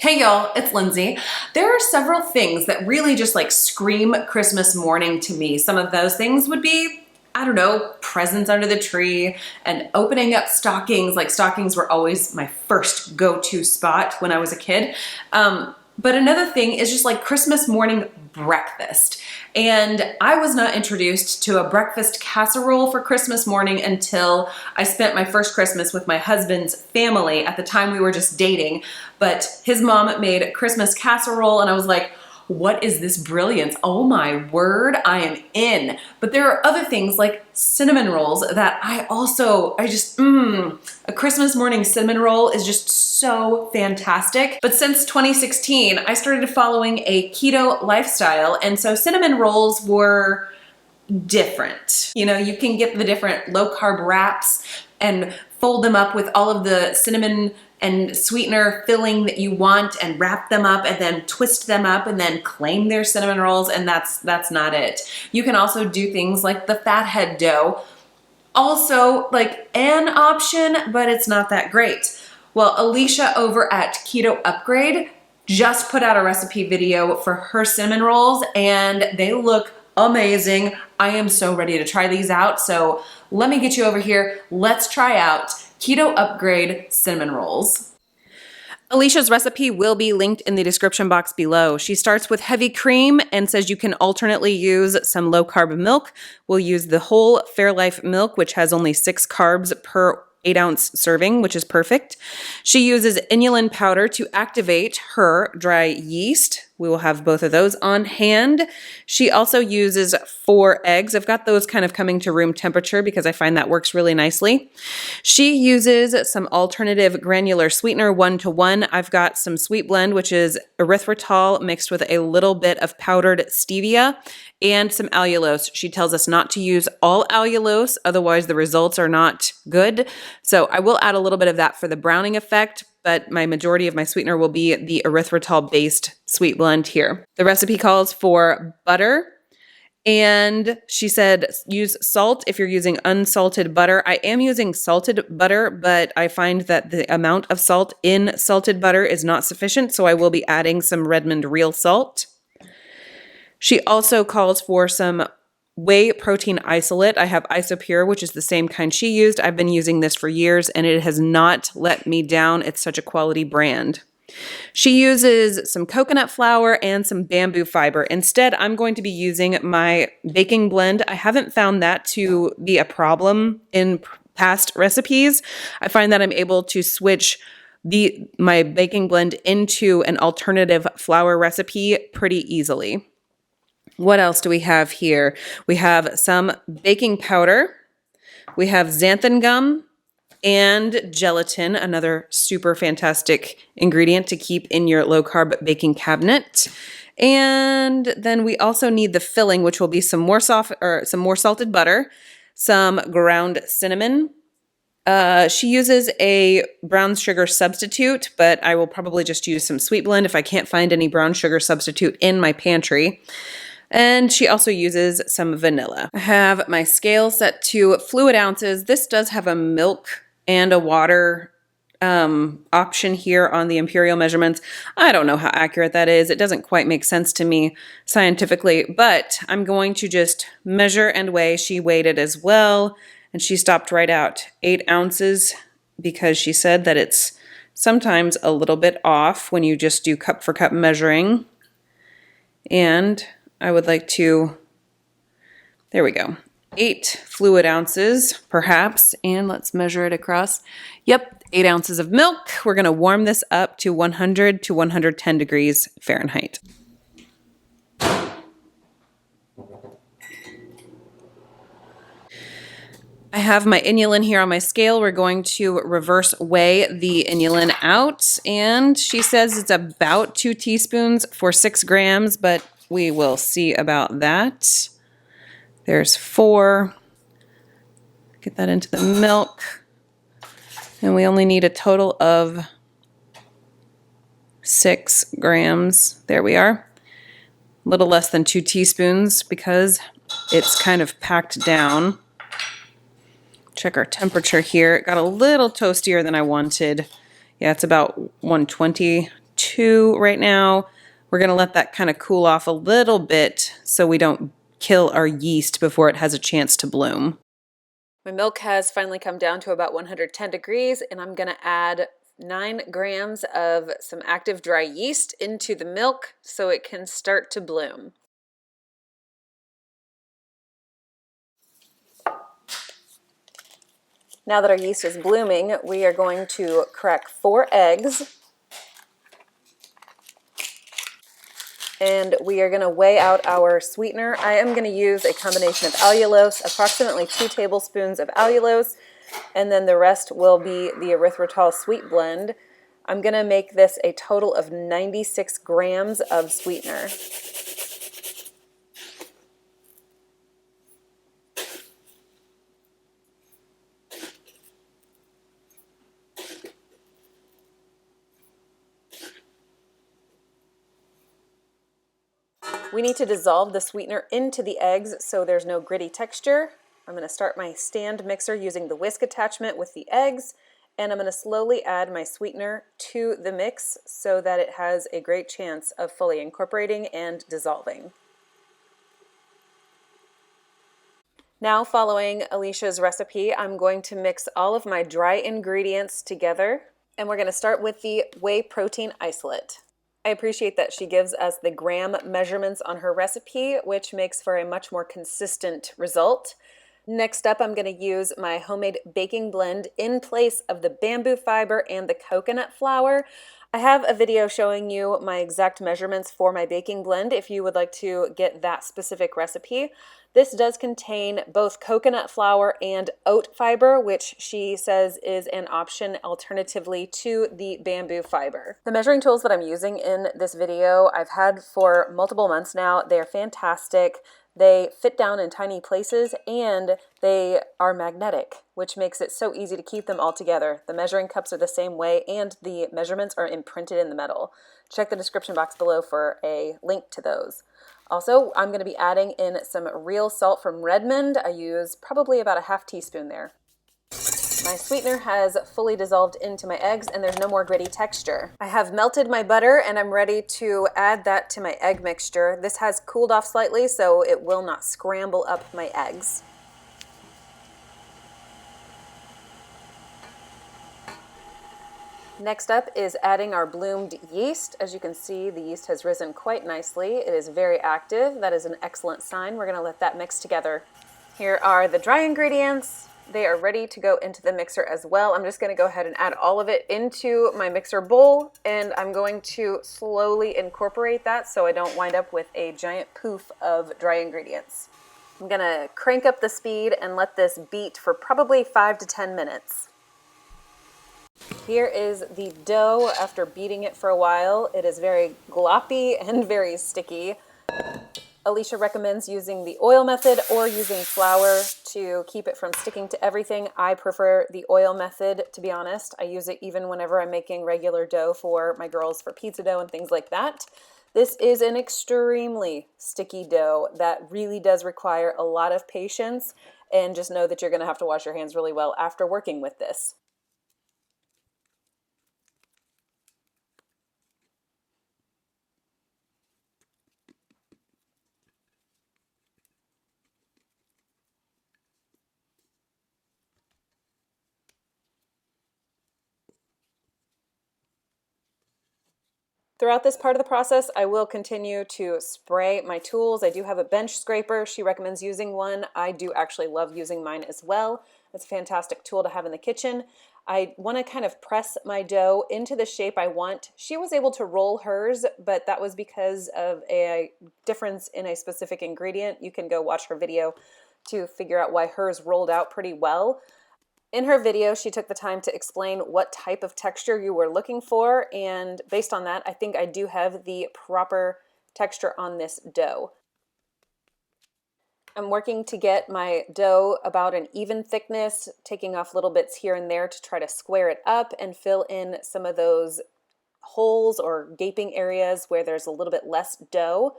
Hey y'all, it's Lindsay. There are several things that really just like scream Christmas morning to me. Some of those things would be, I don't know, presents under the tree and opening up stockings. Like stockings were always my first go-to spot when I was a kid. But another thing is just like Christmas morning breakfast. And I was not introduced to a breakfast casserole for Christmas morning until I spent my first Christmas with my husband's family. At the time we were just dating, but his mom made Christmas casserole and I was like, what is this brilliance? Oh my word, I am in. But there are other things like cinnamon rolls that a Christmas morning cinnamon roll is just so fantastic. But since 2016, I started following a keto lifestyle. And so cinnamon rolls were different. You know, you can get the different low carb wraps and fold them up with all of the cinnamon and sweetener filling that you want and wrap them up and then twist them up and then claim their cinnamon rolls, and that's not it. You can also do things like the fathead dough. Also like an option, but it's not that great. Well, Alicia over at Keto Upgrade just put out a recipe video for her cinnamon rolls and they look amazing. I am so ready to try these out. So let me get you over here. Let's try out Keto Upgrade cinnamon rolls. Alicia's recipe will be linked in the description box below. She starts with heavy cream and says you can alternately use some low carb milk. We'll use the whole Fairlife milk, which has only 6 carbs per 8-ounce serving, which is perfect. She uses inulin powder to activate her dry yeast. We will have both of those on hand. She also uses 4 eggs. I've got those kind of coming to room temperature because I find that works really nicely. She uses some alternative granular sweetener 1-to-1. I've got some sweet blend, which is erythritol mixed with a little bit of powdered stevia and some allulose. She tells us not to use all allulose, otherwise the results are not good. So I will add a little bit of that for the browning effect, but my majority of my sweetener will be the erythritol-based sweet blend here. The recipe calls for butter, and she said use salt if you're using unsalted butter. I am using salted butter, but I find that the amount of salt in salted butter is not sufficient, so I will be adding some Redmond real salt. She also calls for some whey protein isolate. I have Isopure, which is the same kind she used. I've been using this for years and it has not let me down. It's such a quality brand. She uses some coconut flour and some bamboo fiber. Instead, I'm going to be using my baking blend. I haven't found that to be a problem in past recipes. I find that I'm able to switch my baking blend into an alternative flour recipe pretty easily. What else do we have here? We have some baking powder. We have xanthan gum and gelatin, another super fantastic ingredient to keep in your low carb baking cabinet. And then we also need the filling, which will be some more salted butter, some ground cinnamon. She uses a brown sugar substitute, but I will probably just use some sweet blend if I can't find any brown sugar substitute in my pantry. And she also uses some vanilla. I have my scale set to fluid ounces. This does have a milk and a water option here on the imperial measurements. I don't know how accurate that is. It doesn't quite make sense to me scientifically, but I'm going to just measure and weigh. She weighed it as well, and she stopped right out 8 ounces because she said that it's sometimes a little bit off when you just do cup for cup measuring. And I would like to, there we go, 8 fluid ounces perhaps, and let's measure it across. Yep, 8 ounces of milk. We're gonna warm this up to 100 to 110 degrees Fahrenheit. I have my inulin here on my scale. We're going to reverse weigh the inulin out, and she says it's about 2 teaspoons for 6 grams, but we will see about that. There's 4. Get that into the milk. And we only need a total of 6 grams. There we are. A little less than 2 teaspoons because it's kind of packed down. Check our temperature here. It got a little toastier than I wanted. Yeah, it's about 122 2 right now. We're going to let that kind of cool off a little bit so we don't kill our yeast before it has a chance to bloom. My milk has finally come down to about 110 degrees, and I'm going to add 9 grams of some active dry yeast into the milk so it can start to bloom. Now that our yeast is blooming, we are going to crack 4 eggs. And we are going to weigh out our sweetener. I am going to use a combination of allulose, approximately 2 tablespoons of allulose, and then the rest will be the erythritol sweet blend. I'm going to make this a total of 96 grams of sweetener. We need to dissolve the sweetener into the eggs so there's no gritty texture. I'm going to start my stand mixer using the whisk attachment with the eggs, and I'm going to slowly add my sweetener to the mix so that it has a great chance of fully incorporating and dissolving. Now, following Alicia's recipe, I'm going to mix all of my dry ingredients together, and we're going to start with the whey protein isolate. I appreciate that she gives us the gram measurements on her recipe, which makes for a much more consistent result. Next up, I'm going to use my homemade baking blend in place of the bamboo fiber and the coconut flour. I have a video showing you my exact measurements for my baking blend if you would like to get that specific recipe. This does contain both coconut flour and oat fiber, which she says is an option alternatively to the bamboo fiber. The measuring tools that I'm using in this video I've had for multiple months now. They're fantastic. They fit down in tiny places and they are magnetic, which makes it so easy to keep them all together. The measuring cups are the same way and the measurements are imprinted in the metal. Check the description box below for a link to those. Also, I'm going to be adding in some real salt from Redmond. I use probably about a half teaspoon there. My sweetener has fully dissolved into my eggs and there's no more gritty texture. I have melted my butter and I'm ready to add that to my egg mixture. This has cooled off slightly so it will not scramble up my eggs. Next up is adding our bloomed yeast. As you can see, the yeast has risen quite nicely. It is very active. That is an excellent sign. We're going to let that mix together. Here are the dry ingredients. They are ready to go into the mixer as well. I'm just going to go ahead and add all of it into my mixer bowl, and I'm going to slowly incorporate that so I don't wind up with a giant poof of dry ingredients. I'm going to crank up the speed and let this beat for probably 5 to 10 minutes. Here is the dough after beating it for a while. It is very gloppy and very sticky. Alicia recommends using the oil method or using flour to keep it from sticking to everything. I prefer the oil method, to be honest. I use it even whenever I'm making regular dough for my girls for pizza dough and things like that. This is an extremely sticky dough that really does require a lot of patience, and just know that you're going to have to wash your hands really well after working with this. Throughout this part of the process, I will continue to spray my tools. I do have a bench scraper. She recommends using one. I do actually love using mine as well. It's a fantastic tool to have in the kitchen. I want to kind of press my dough into the shape I want. She was able to roll hers, but that was because of a difference in a specific ingredient. You can go watch her video to figure out why hers rolled out pretty well. In her video, she took the time to explain what type of texture you were looking for, and based on that, I think I do have the proper texture on this dough. I'm working to get my dough about an even thickness, taking off little bits here and there to try to square it up and fill in some of those holes or gaping areas where there's a little bit less dough.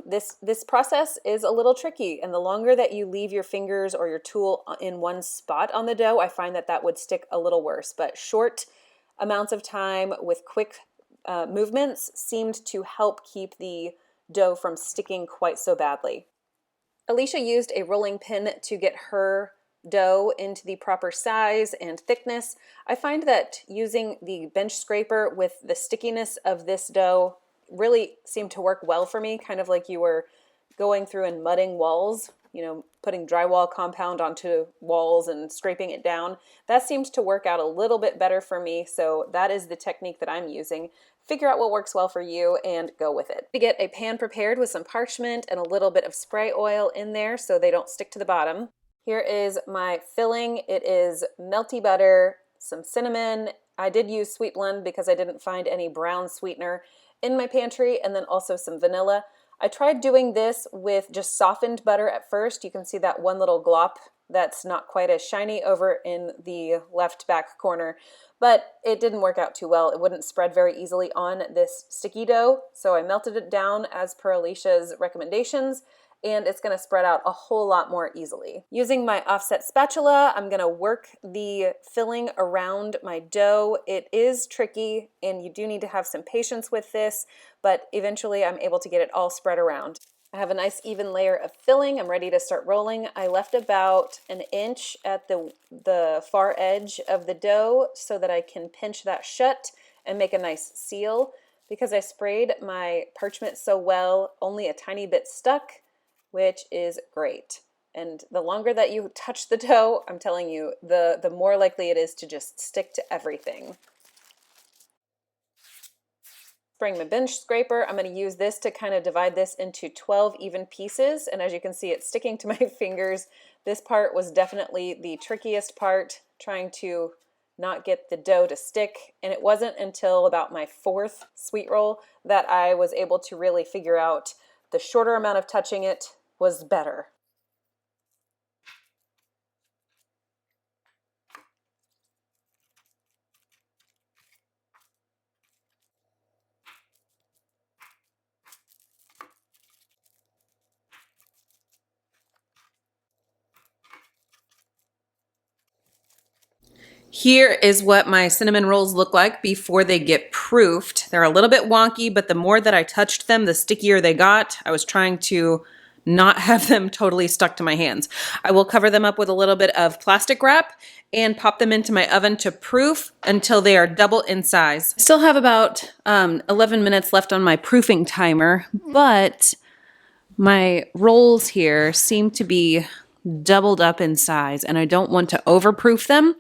This process is a little tricky, and the longer that you leave your fingers or your tool in one spot on the dough, I find that that would stick a little worse. But short amounts of time with quick movements seemed to help keep the dough from sticking quite so badly. Alicia used a rolling pin to get her dough into the proper size and thickness. I find that using the bench scraper with the stickiness of this dough really seemed to work well for me, kind of like you were going through and mudding walls, putting drywall compound onto walls and scraping it down. That seems to work out a little bit better for me, so that is the technique that I'm using. Figure out what works well for you and go with it. To get a pan prepared with some parchment and a little bit of spray oil in there so they don't stick to the bottom. Here is my filling. It is melty butter, some cinnamon. I did use Sweet Blend because I didn't find any brown sweetener in my pantry, and then also some vanilla. I tried doing this with just softened butter at first. You can see that one little glop that's not quite as shiny over in the left back corner, but it didn't work out too well. It wouldn't spread very easily on this sticky dough, so I melted it down as per Alicia's recommendations, and it's going to spread out a whole lot more easily. Using my offset spatula, I'm going to work the filling around my dough. It is tricky, and you do need to have some patience with this, but eventually I'm able to get it all spread around. I have a nice even layer of filling. I'm ready to start rolling. I left about an inch at the far edge of the dough so that I can pinch that shut and make a nice seal. Because I sprayed my parchment so well, only a tiny bit stuck, which is great. And the longer that you touch the dough, I'm telling you, the more likely it is to just stick to everything. Spraying my bench scraper, I'm going to use this to kind of divide this into 12 even pieces. And as you can see, it's sticking to my fingers. This part was definitely the trickiest part, trying to not get the dough to stick. And it wasn't until about my fourth sweet roll that I was able to really figure out the shorter amount of touching it was better. Here is what my cinnamon rolls look like before they get proofed. They're a little bit wonky, but the more that I touched them, the stickier they got. I was trying to not have them totally stuck to my hands. I will cover them up with a little bit of plastic wrap and pop them into my oven to proof until they are double in size. I still have about 11 minutes left on my proofing timer, but my rolls here seem to be doubled up in size, and I don't want to overproof them.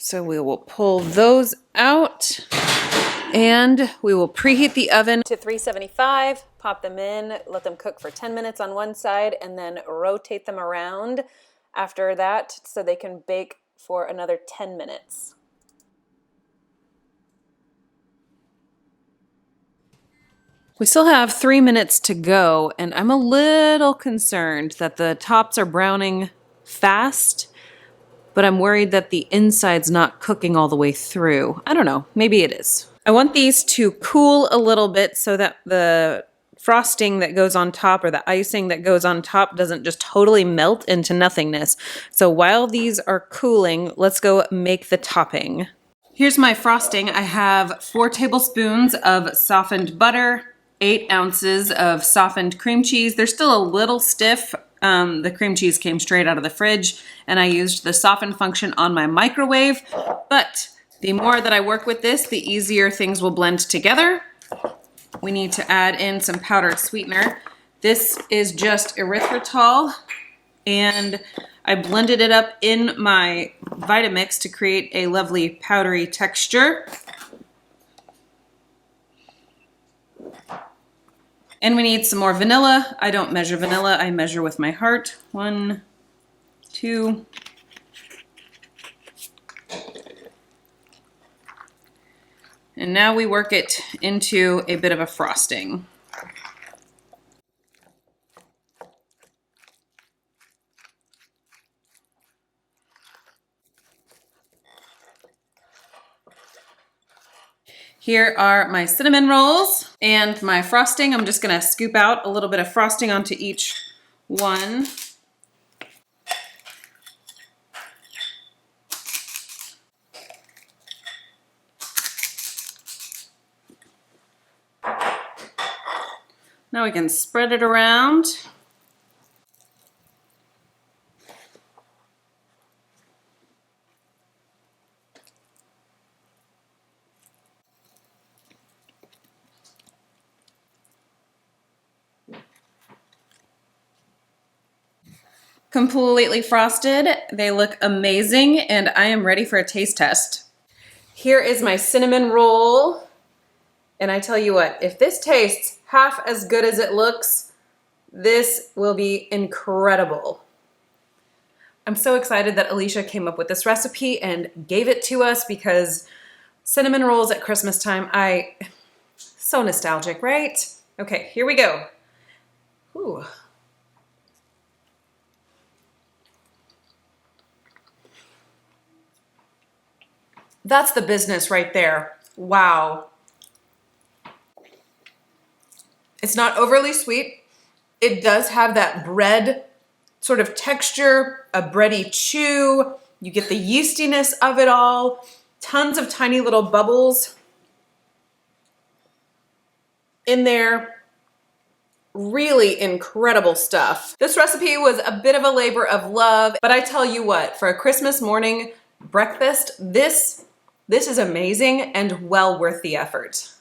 So we will pull those out and we will preheat the oven to 375, pop them in, let them cook for 10 minutes on one side, and then rotate them around after that so they can bake for another 10 minutes. We still have 3 minutes to go, and I'm a little concerned that the tops are browning fast, but I'm worried that the inside's not cooking all the way through. I don't know, maybe it is. I want these to cool a little bit so that the frosting that goes on top or the icing that goes on top doesn't just totally melt into nothingness. So while these are cooling, let's go make the topping. Here's my frosting. I have 4 tablespoons of softened butter, 8 ounces of softened cream cheese. They're still a little stiff. The cream cheese came straight out of the fridge, and I used the soften function on my microwave. But the more that I work with this, the easier things will blend together. We need to add in some powdered sweetener. This is just erythritol, and I blended it up in my Vitamix to create a lovely powdery texture. And we need some more vanilla. I don't measure vanilla, I measure with my heart. 1, 2. And now we work it into a bit of a frosting. Here are my cinnamon rolls and my frosting. I'm just gonna scoop out a little bit of frosting onto each one. Now we can spread it around. Completely frosted. They look amazing, and I am ready for a taste test. Here is my cinnamon roll. And I tell you what, if this tastes half as good as it looks, this will be incredible. I'm so excited that Alicia came up with this recipe and gave it to us because cinnamon rolls at Christmas time, so nostalgic, right? Okay, here we go. Ooh. That's the business right there. Wow. It's not overly sweet. It does have that bread sort of texture, a bready chew. You get the yeastiness of it all. Tons of tiny little bubbles in there. Really incredible stuff. This recipe was a bit of a labor of love, but I tell you what, for a Christmas morning breakfast, this is amazing and well worth the effort.